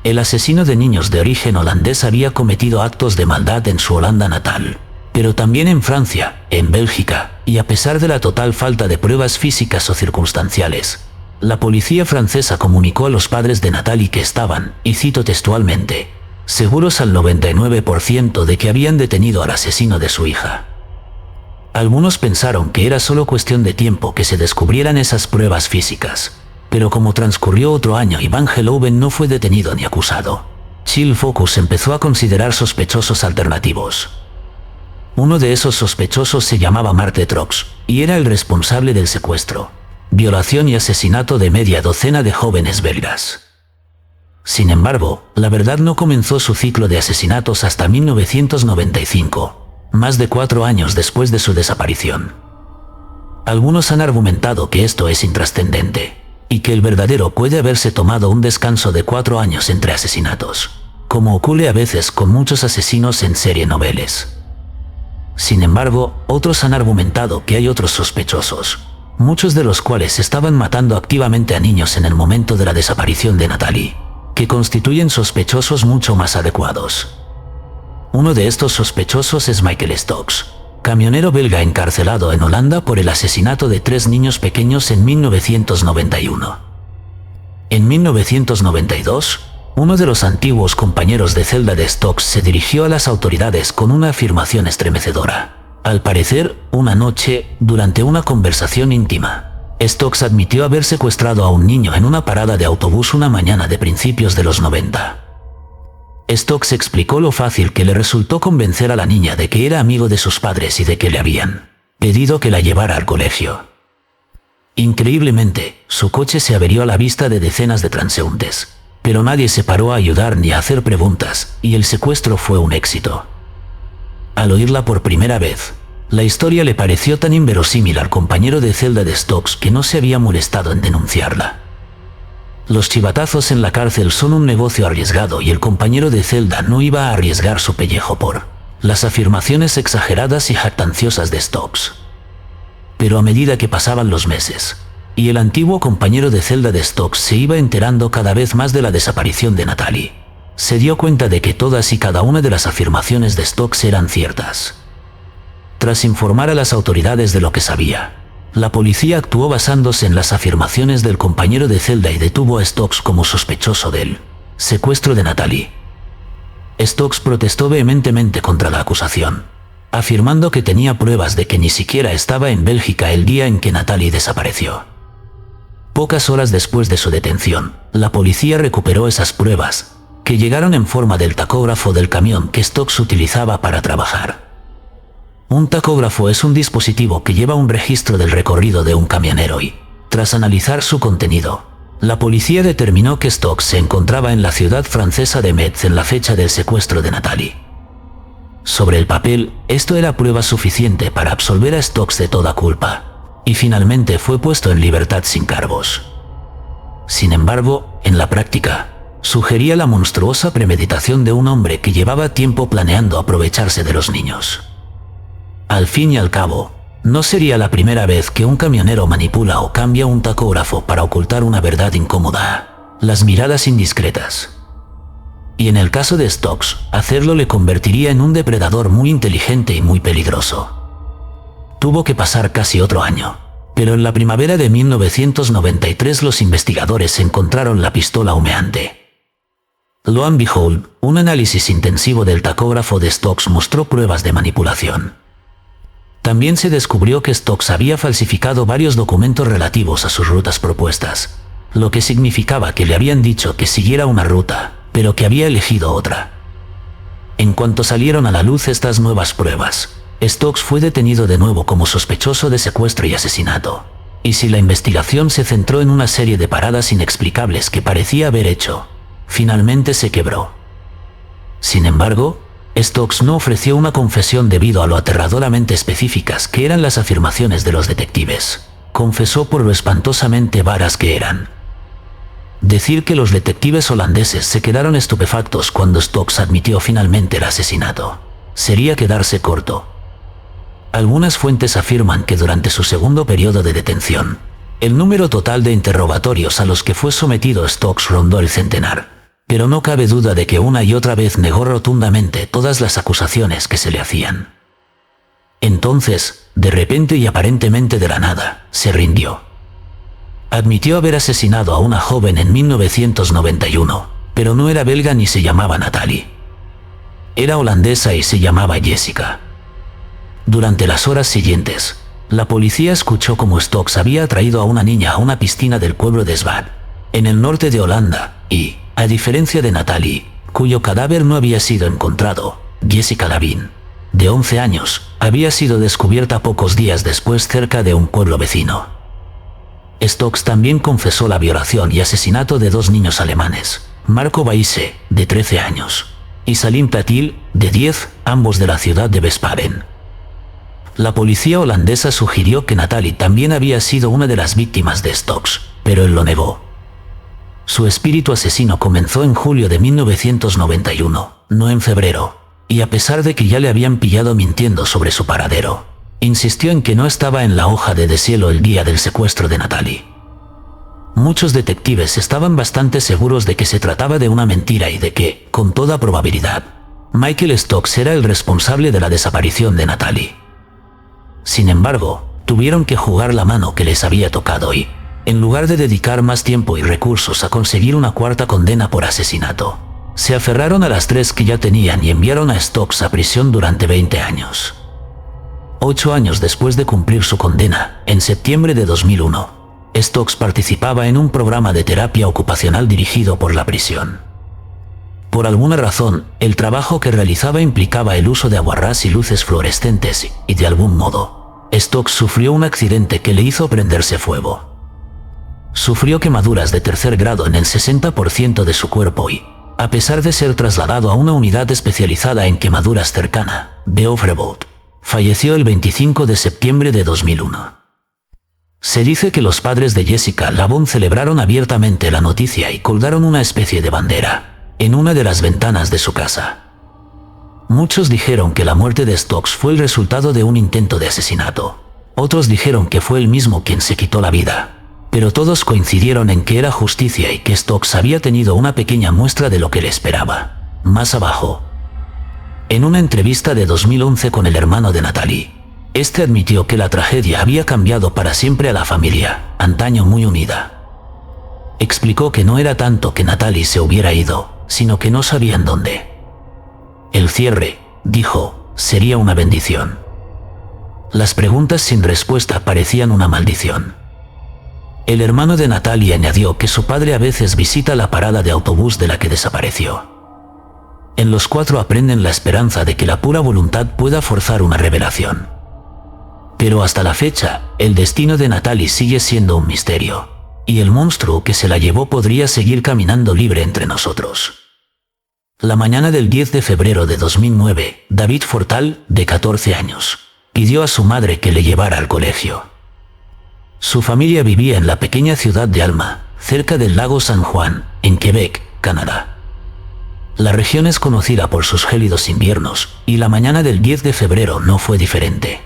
El asesino de niños de origen holandés había cometido actos de maldad en su Holanda natal, pero también en Francia, en Bélgica, y a pesar de la total falta de pruebas físicas o circunstanciales, la policía francesa comunicó a los padres de Natalie que estaban, y cito textualmente, seguros al 99% de que habían detenido al asesino de su hija. Algunos pensaron que era solo cuestión de tiempo que se descubrieran esas pruebas físicas, pero como transcurrió otro año y Van Geloven no fue detenido ni acusado, Chill Focus empezó a considerar sospechosos alternativos. Uno de esos sospechosos se llamaba Marte Trox, y era el responsable del secuestro, violación y asesinato de media docena de jóvenes belgas. Sin embargo, la verdad no comenzó su ciclo de asesinatos hasta 1995, más de 4 años después de su desaparición. Algunos han argumentado que esto es intrascendente, y que el verdadero puede haberse tomado un descanso de 4 años entre asesinatos, como ocurre a veces con muchos asesinos en serie noveles. Sin embargo, otros han argumentado que hay otros sospechosos, muchos de los cuales estaban matando activamente a niños en el momento de la desaparición de Natalie, que constituyen sospechosos mucho más adecuados. Uno de estos sospechosos es Michael Stokes, camionero belga encarcelado en Holanda por el asesinato de 3 niños pequeños en 1991. En 1992, uno de los antiguos compañeros de celda de Stokes se dirigió a las autoridades con una afirmación estremecedora. Al parecer, una noche, durante una conversación íntima, Stokes admitió haber secuestrado a un niño en una parada de autobús una mañana de principios de los 90. Stokes explicó lo fácil que le resultó convencer a la niña de que era amigo de sus padres y de que le habían pedido que la llevara al colegio. Increíblemente, su coche se averió a la vista de decenas de transeúntes, pero nadie se paró a ayudar ni a hacer preguntas, y el secuestro fue un éxito. Al oírla por primera vez, la historia le pareció tan inverosímil al compañero de celda de Stokes que no se había molestado en denunciarla. Los chivatazos en la cárcel son un negocio arriesgado y el compañero de celda no iba a arriesgar su pellejo por las afirmaciones exageradas y jactanciosas de Stokes. Pero a medida que pasaban los meses, y el antiguo compañero de celda de Stokes se iba enterando cada vez más de la desaparición de Natalie, se dio cuenta de que todas y cada una de las afirmaciones de Stokes eran ciertas. Tras informar a las autoridades de lo que sabía, la policía actuó basándose en las afirmaciones del compañero de celda y detuvo a Stokes como sospechoso del secuestro de Natalie. Stokes protestó vehementemente contra la acusación, afirmando que tenía pruebas de que ni siquiera estaba en Bélgica el día en que Natalie desapareció. Pocas horas después de su detención, la policía recuperó esas pruebas, que llegaron en forma del tacógrafo del camión que Stokes utilizaba para trabajar. Un tacógrafo es un dispositivo que lleva un registro del recorrido de un camionero y, tras analizar su contenido, la policía determinó que Stokes se encontraba en la ciudad francesa de Metz en la fecha del secuestro de Natalie. Sobre el papel, esto era prueba suficiente para absolver a Stokes de toda culpa, y finalmente fue puesto en libertad sin cargos. Sin embargo, en la práctica, sugería la monstruosa premeditación de un hombre que llevaba tiempo planeando aprovecharse de los niños. Al fin y al cabo, no sería la primera vez que un camionero manipula o cambia un tacógrafo para ocultar una verdad incómoda, las miradas indiscretas. Y en el caso de Stokes, hacerlo le convertiría en un depredador muy inteligente y muy peligroso. Tuvo que pasar casi otro año, pero en la primavera de 1993 los investigadores encontraron la pistola humeante. Lo and behold, un análisis intensivo del tacógrafo de Stokes mostró pruebas de manipulación. También se descubrió que Stokes había falsificado varios documentos relativos a sus rutas propuestas, lo que significaba que le habían dicho que siguiera una ruta, pero que había elegido otra. En cuanto salieron a la luz estas nuevas pruebas, Stokes fue detenido de nuevo como sospechoso de secuestro y asesinato. Y si la investigación se centró en una serie de paradas inexplicables que parecía haber hecho, finalmente se quebró. Sin embargo, Stokes no ofreció una confesión debido a lo aterradoramente específicas que eran las afirmaciones de los detectives. Confesó por lo espantosamente varas que eran. decir que los detectives holandeses se quedaron estupefactos cuando Stokes admitió finalmente el asesinato sería quedarse corto. Algunas fuentes afirman que durante su segundo periodo de detención, el número total de interrogatorios a los que fue sometido Stokes rondó el centenar, pero no cabe duda de que una y otra vez negó rotundamente todas las acusaciones que se le hacían. Entonces, de repente y aparentemente de la nada, se rindió. Admitió haber asesinado a una joven en 1991, pero no era belga ni se llamaba Natalie. Era holandesa y se llamaba Jessica. Durante las horas siguientes, la policía escuchó cómo Stokes había traído a una niña a una piscina del pueblo de Svad, en el norte de Holanda, y, a diferencia de Natalie, cuyo cadáver no había sido encontrado, Jessica Lavin, de 11 años, había sido descubierta pocos días después cerca de un pueblo vecino. Stokes también confesó la violación y asesinato de 2 niños alemanes, Marco Baise, de 13 años, y Salim Tatil, de 10, ambos de la ciudad de Wiesbaden. La policía holandesa sugirió que Natalie también había sido una de las víctimas de Stokes, pero él lo negó. Su espíritu asesino comenzó en julio de 1991, no en febrero, y a pesar de que ya le habían pillado mintiendo sobre su paradero, insistió en que no estaba en la hoja de deshielo el día del secuestro de Natalie. Muchos detectives estaban bastante seguros de que se trataba de una mentira y de que, con toda probabilidad, Michael Stokes era el responsable de la desaparición de Natalie. Sin embargo, tuvieron que jugar la mano que les había tocado y, en lugar de dedicar más tiempo y recursos a conseguir una cuarta condena por asesinato, se aferraron a las 3 que ya tenían y enviaron a Stokes a prisión durante 20 años. 8 años después de cumplir su condena, en septiembre de 2001, Stokes participaba en un programa de terapia ocupacional dirigido por la prisión. Por alguna razón, el trabajo que realizaba implicaba el uso de aguarrás y luces fluorescentes y, de algún modo, Stokes sufrió un accidente que le hizo prenderse fuego. Sufrió quemaduras de 3er grado en el 60% de su cuerpo y, a pesar de ser trasladado a una unidad especializada en quemaduras cercana, Beaufrebout, falleció el 25 de septiembre de 2001. Se dice que los padres de Jessica Lavin celebraron abiertamente la noticia y colgaron una especie de bandera en una de las ventanas de su casa. Muchos dijeron que la muerte de Stokes fue el resultado de un intento de asesinato. Otros dijeron que fue él mismo quien se quitó la vida. Pero todos coincidieron en que era justicia y que Stokes había tenido una pequeña muestra de lo que le esperaba. Más abajo. En una entrevista de 2011 con el hermano de Natalie, este admitió que la tragedia había cambiado para siempre a la familia, antaño muy unida. Explicó que no era tanto que Natalie se hubiera ido, sino que no sabían dónde. El cierre, dijo, sería una bendición. Las preguntas sin respuesta parecían una maldición. El hermano de Natalie añadió que su padre a veces visita la parada de autobús de la que desapareció. En los 4 aprenden la esperanza de que la pura voluntad pueda forzar una revelación. Pero hasta la fecha, el destino de Natalie sigue siendo un misterio, y el monstruo que se la llevó podría seguir caminando libre entre nosotros. La mañana del 10 de febrero de 2009, David Fortal, de 14 años, pidió a su madre que le llevara al colegio. Su familia vivía en la pequeña ciudad de Alma, cerca del lago San Juan, en Quebec, Canadá. La región es conocida por sus gélidos inviernos, y la mañana del 10 de febrero no fue diferente.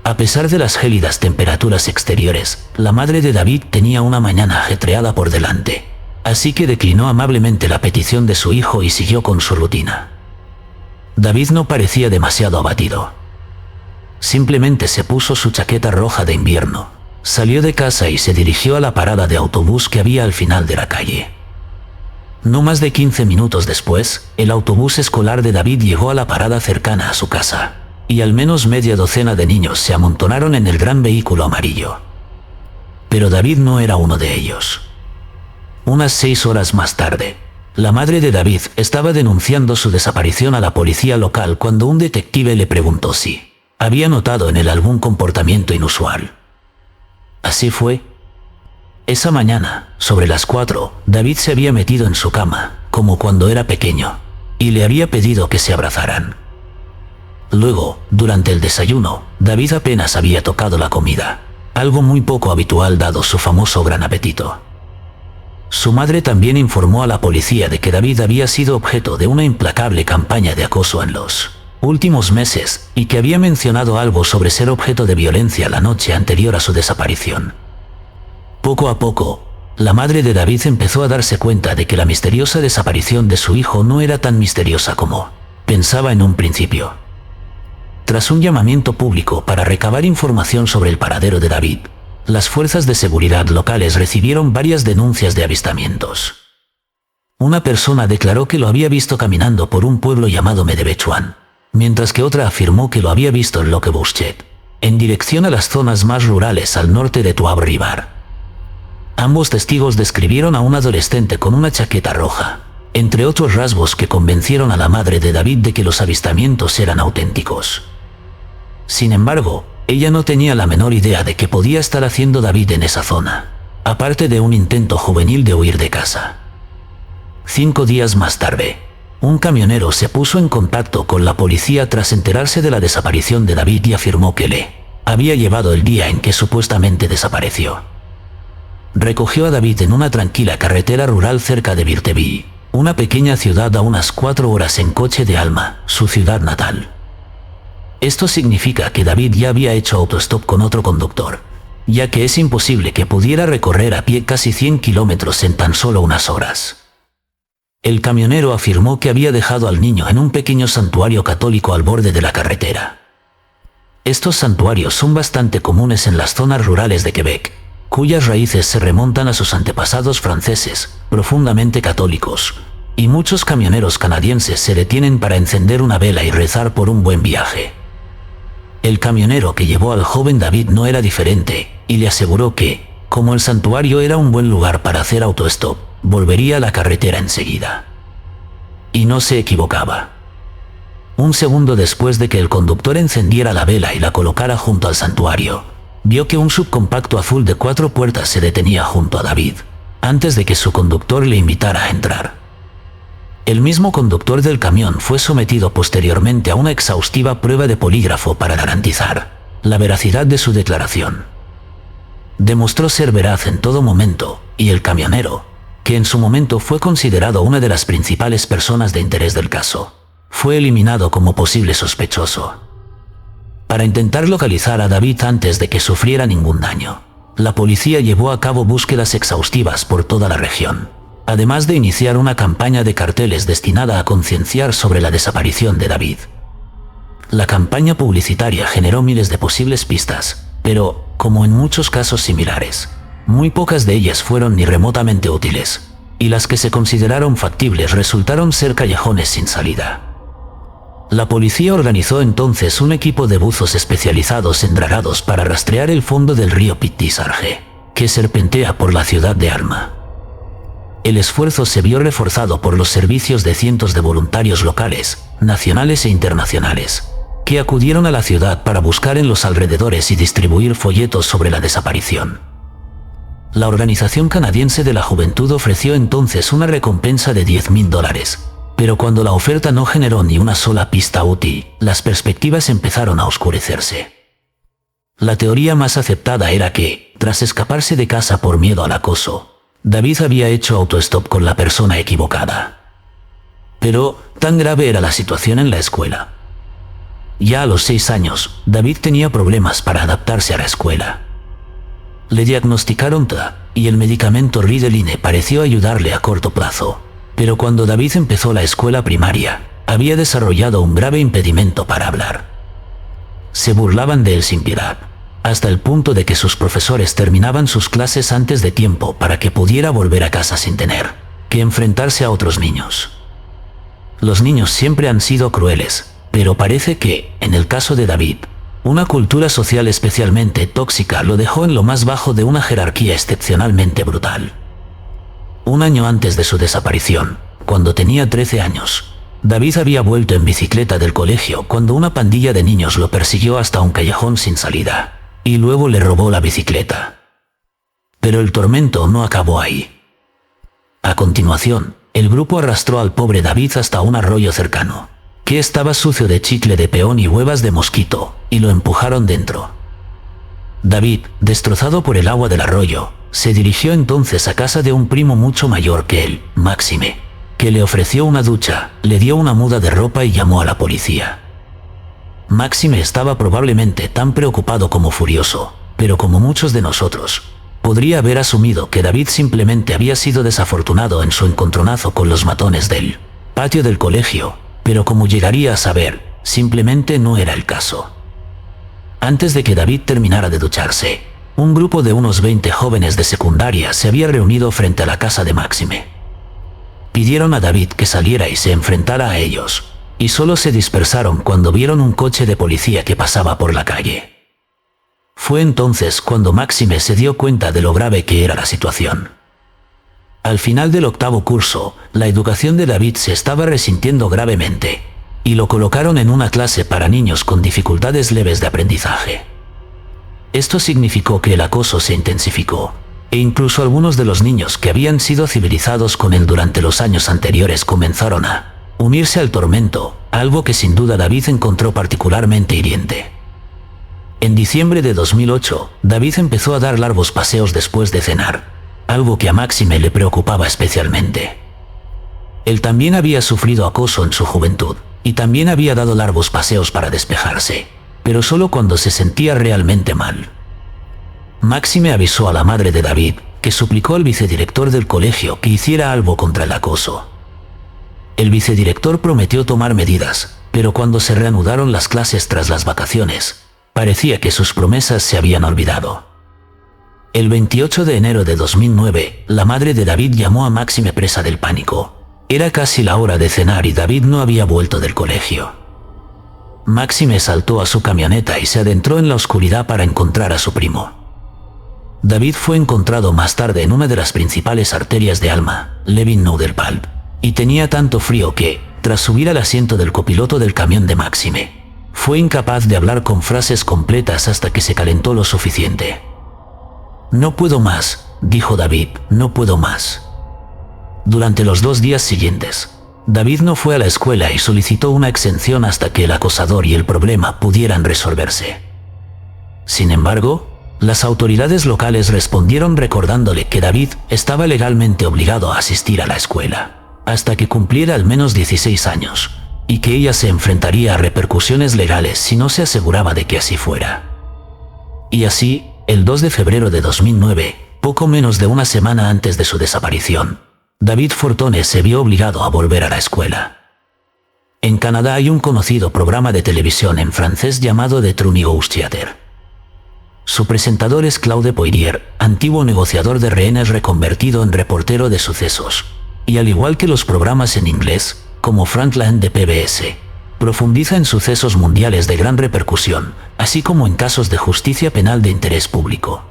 A pesar de las gélidas temperaturas exteriores, la madre de David tenía una mañana ajetreada por delante, así que declinó amablemente la petición de su hijo y siguió con su rutina. David no parecía demasiado abatido. Simplemente se puso su chaqueta roja de invierno, salió de casa y se dirigió a la parada de autobús que había al final de la calle. No más de 15 minutos después, el autobús escolar de David llegó a la parada cercana a su casa, y al menos media docena de niños se amontonaron en el gran vehículo amarillo. Pero David no era uno de ellos. Unas 6 horas más tarde, la madre de David estaba denunciando su desaparición a la policía local cuando un detective le preguntó si había notado en él algún comportamiento inusual. Así fue. Esa mañana, sobre las 4, David se había metido en su cama, como cuando era pequeño, y le había pedido que se abrazaran. Luego, durante el desayuno, David apenas había tocado la comida, algo muy poco habitual dado su famoso gran apetito. Su madre también informó a la policía de que David había sido objeto de una implacable campaña de acoso en los últimos meses y que había mencionado algo sobre ser objeto de violencia la noche anterior a su desaparición. Poco a poco, la madre de David empezó a darse cuenta de que la misteriosa desaparición de su hijo no era tan misteriosa como pensaba en un principio. Tras un llamamiento público para recabar información sobre el paradero de David, las fuerzas de seguridad locales recibieron varias denuncias de avistamientos. Una persona declaró que lo había visto caminando por un pueblo llamado Medebechuan, mientras que otra afirmó que lo había visto en Loquebouchet, en dirección a las zonas más rurales al norte de Tuav-Rivar. Ambos testigos describieron a un adolescente con una chaqueta roja, entre otros rasgos que convencieron a la madre de David de que los avistamientos eran auténticos. Sin embargo, ella no tenía la menor idea de qué podía estar haciendo David en esa zona, aparte de un intento juvenil de huir de casa. 5 días más tarde, un camionero se puso en contacto con la policía tras enterarse de la desaparición de David y afirmó que le había llevado el día en que supuestamente desapareció. Recogió a David en una tranquila carretera rural cerca de Virtevi, una pequeña ciudad a unas 4 horas en coche de Alma, su ciudad natal. Esto significa que David ya había hecho autostop con otro conductor, ya que es imposible que pudiera recorrer a pie casi 100 kilómetros en tan solo unas horas. El camionero afirmó que había dejado al niño en un pequeño santuario católico al borde de la carretera. Estos santuarios son bastante comunes en las zonas rurales de Quebec, cuyas raíces se remontan a sus antepasados franceses, profundamente católicos, y muchos camioneros canadienses se detienen para encender una vela y rezar por un buen viaje. El camionero que llevó al joven David no era diferente, y le aseguró que, como el santuario era un buen lugar para hacer autostop, volvería a la carretera enseguida. Y no se equivocaba. Un segundo después de que el conductor encendiera la vela y la colocara junto al santuario, vio que un subcompacto azul de 4 puertas se detenía junto a David, antes de que su conductor le invitara a entrar. El mismo conductor del camión fue sometido posteriormente a una exhaustiva prueba de polígrafo para garantizar la veracidad de su declaración. Demostró ser veraz en todo momento, y el camionero, que en su momento fue considerado una de las principales personas de interés del caso, fue eliminado como posible sospechoso. Para intentar localizar a David antes de que sufriera ningún daño, la policía llevó a cabo búsquedas exhaustivas por toda la región, además de iniciar una campaña de carteles destinada a concienciar sobre la desaparición de David. La campaña publicitaria generó miles de posibles pistas, pero, como en muchos casos similares, muy pocas de ellas fueron ni remotamente útiles, y las que se consideraron factibles resultaron ser callejones sin salida. La policía organizó entonces un equipo de buzos especializados en dragados para rastrear el fondo del río Petit-Sarge, que serpentea por la ciudad de Alma. El esfuerzo se vio reforzado por los servicios de cientos de voluntarios locales, nacionales e internacionales, que acudieron a la ciudad para buscar en los alrededores y distribuir folletos sobre la desaparición. La Organización Canadiense de la Juventud ofreció entonces una recompensa de $10,000, pero cuando la oferta no generó ni una sola pista útil, las perspectivas empezaron a oscurecerse. La teoría más aceptada era que, tras escaparse de casa por miedo al acoso, David había hecho autostop con la persona equivocada. Pero, tan grave era la situación en la escuela. Ya a los 6 años, David tenía problemas para adaptarse a la escuela. Le diagnosticaron TDA, y el medicamento Ritalin pareció ayudarle a corto plazo. Pero cuando David empezó la escuela primaria, había desarrollado un grave impedimento para hablar. Se burlaban de él sin piedad, hasta el punto de que sus profesores terminaban sus clases antes de tiempo para que pudiera volver a casa sin tener que enfrentarse a otros niños. Los niños siempre han sido crueles, pero parece que, en el caso de David, una cultura social especialmente tóxica lo dejó en lo más bajo de una jerarquía excepcionalmente brutal. Un año antes de su desaparición, cuando tenía 13 años, David había vuelto en bicicleta del colegio cuando una pandilla de niños lo persiguió hasta un callejón sin salida, y luego le robó la bicicleta. Pero el tormento no acabó ahí. A continuación, el grupo arrastró al pobre David hasta un arroyo cercano, que estaba sucio de chicle de peón y huevas de mosquito, y lo empujaron dentro. David, destrozado por el agua del arroyo, Se dirigió entonces a casa de un primo mucho mayor que él, Máxime, que le ofreció una ducha, le dio una muda de ropa y llamó a la policía. Máxime estaba probablemente tan preocupado como furioso, pero como muchos de nosotros, podría haber asumido que David simplemente había sido desafortunado en su encontronazo con los matones del patio del colegio, pero como llegaría a saber, simplemente no era el caso. Antes de que David terminara de ducharse, un grupo de unos 20 jóvenes de secundaria se había reunido frente a la casa de Máxime. Pidieron a David que saliera y se enfrentara a ellos, y solo se dispersaron cuando vieron un coche de policía que pasaba por la calle. Fue entonces cuando Máxime se dio cuenta de lo grave que era la situación. Al final del 8º curso, la educación de David se estaba resintiendo gravemente, y lo colocaron en una clase para niños con dificultades leves de aprendizaje. Esto significó que el acoso se intensificó, e incluso algunos de los niños que habían sido civilizados con él durante los años anteriores comenzaron a unirse al tormento, algo que sin duda David encontró particularmente hiriente. En diciembre de 2008, David empezó a dar largos paseos después de cenar, algo que a Máxime le preocupaba especialmente. Él también había sufrido acoso en su juventud, y también había dado largos paseos para despejarse, pero solo cuando se sentía realmente mal. Máxime avisó a la madre de David, que suplicó al vicedirector del colegio que hiciera algo contra el acoso. El vicedirector prometió tomar medidas, pero cuando se reanudaron las clases tras las vacaciones, parecía que sus promesas se habían olvidado. El 28 de enero de 2009, la madre de David llamó a Máxime presa del pánico. Era casi la hora de cenar y David no había vuelto del colegio. Máxime saltó a su camioneta y se adentró en la oscuridad para encontrar a su primo. David fue encontrado más tarde en una de las principales arterias de Alma, Levin-Noudelpalp, y tenía tanto frío que, tras subir al asiento del copiloto del camión de Máxime, fue incapaz de hablar con frases completas hasta que se calentó lo suficiente. «No puedo más», dijo David, «no puedo más». Durante los 2 días siguientes, David no fue a la escuela y solicitó una exención hasta que el acosador y el problema pudieran resolverse. Sin embargo, las autoridades locales respondieron recordándole que David estaba legalmente obligado a asistir a la escuela, hasta que cumpliera al menos 16 años, y que ella se enfrentaría a repercusiones legales si no se aseguraba de que así fuera. Y así, el 2 de febrero de 2009, poco menos de una semana antes de su desaparición, David Fortone se vio obligado a volver a la escuela. En Canadá hay un conocido programa de televisión en francés llamado The Truth Ghost Theater. Su presentador es Claude Poirier, antiguo negociador de rehenes reconvertido en reportero de sucesos, y al igual que los programas en inglés, como Frontline de PBS, profundiza en sucesos mundiales de gran repercusión, así como en casos de justicia penal de interés público.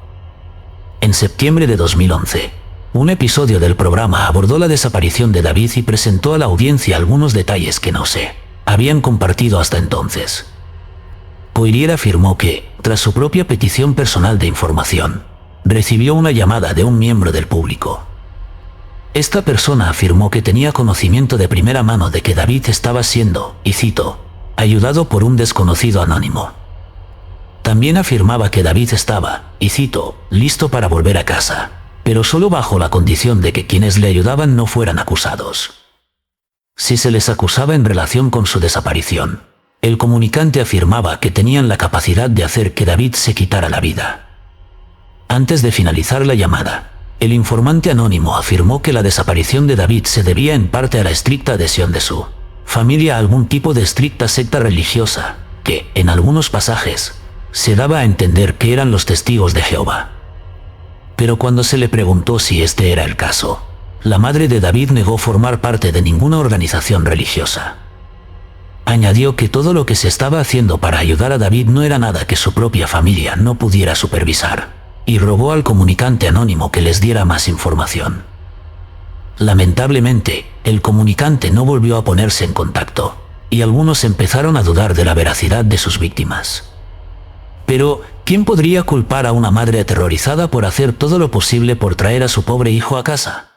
En septiembre de 2011, un episodio del programa abordó la desaparición de David y presentó a la audiencia algunos detalles que no se habían compartido hasta entonces. Poirier afirmó que, tras su propia petición personal de información, recibió una llamada de un miembro del público. Esta persona afirmó que tenía conocimiento de primera mano de que David estaba siendo, y cito, ayudado por un desconocido anónimo. También afirmaba que David estaba, y cito, listo para volver a casa, pero solo bajo la condición de que quienes le ayudaban no fueran acusados. Si se les acusaba en relación con su desaparición, el comunicante afirmaba que tenían la capacidad de hacer que David se quitara la vida. Antes de finalizar la llamada, el informante anónimo afirmó que la desaparición de David se debía en parte a la estricta adhesión de su familia a algún tipo de estricta secta religiosa, que, en algunos pasajes, se daba a entender que eran los testigos de Jehová. Pero cuando se le preguntó si este era el caso, la madre de David negó formar parte de ninguna organización religiosa. Añadió que todo lo que se estaba haciendo para ayudar a David no era nada que su propia familia no pudiera supervisar, y rogó al comunicante anónimo que les diera más información. Lamentablemente, el comunicante no volvió a ponerse en contacto, y algunos empezaron a dudar de la veracidad de sus víctimas. Pero, ¿quién podría culpar a una madre aterrorizada por hacer todo lo posible por traer a su pobre hijo a casa?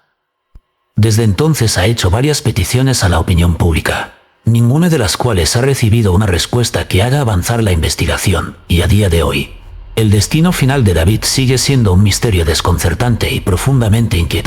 Desde entonces ha hecho varias peticiones a la opinión pública, ninguna de las cuales ha recibido una respuesta que haga avanzar la investigación, y a día de hoy, El destino final de David sigue siendo un misterio desconcertante y profundamente inquietante.